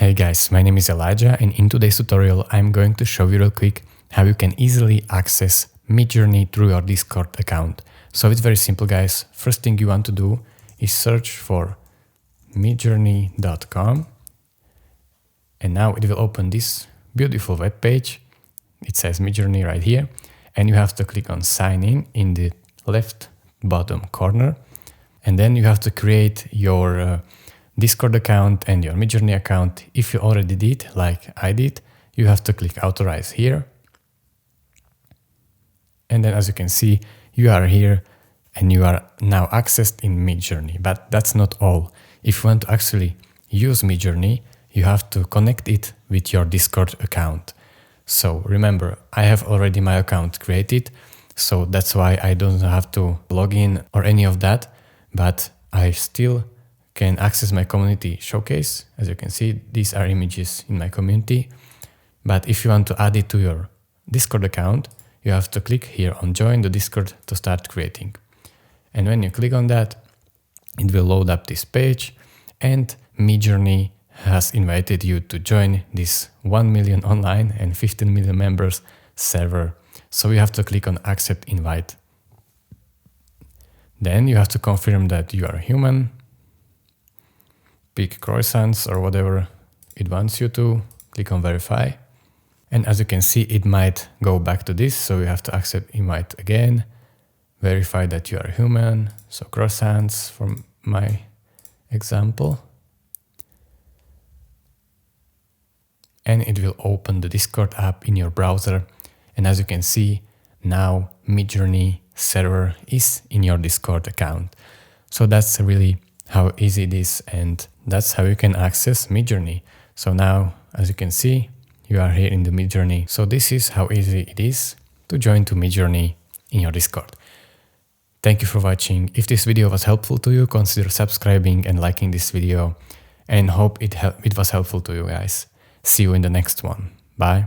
Hey guys, my name is Elijah, and in today's tutorial I'm going to show you real quick how you can easily access Midjourney through your Discord account. So it's very simple guys. First thing you want to do is search for midjourney.com, and now it will open this beautiful web page. It says Midjourney right here, and you have to click on sign in the left bottom corner, and then you have to create your Discord account and your Midjourney account. If you already did, like I did, you have to click authorize here. And then as you can see, you are here and you are now accessed in Midjourney. But that's not all. If you want to actually use Midjourney, you have to connect it with your Discord account. So remember, I have already my account created, so that's why I don't have to log in or any of that, but I still can access my community showcase. As you can see, these are images in my community. But if you want to add it to your Discord account, you have to click here on join the Discord to start creating. And when you click on that, it will load up this page, and Midjourney has invited you to join this 1 million online and 15 million members server. So you have to click on accept invite. Then you have to confirm that you are human. Pick croissants or whatever it wants you to, click on verify. And as you can see, it might go back to this, so you have to accept invite again, verify that you are human, so croissants from my example. And it will open the Discord app in your browser. And as you can see, now Midjourney server is in your Discord account. So that's really how easy it is, and that's how you can access Midjourney. So now, as you can see, you are here in the Midjourney. So this is how easy it is to join to Midjourney in your Discord. Thank you for watching. If this video was helpful to you, consider subscribing and liking this video, and hope it was helpful to you guys. See you in the next one. Bye.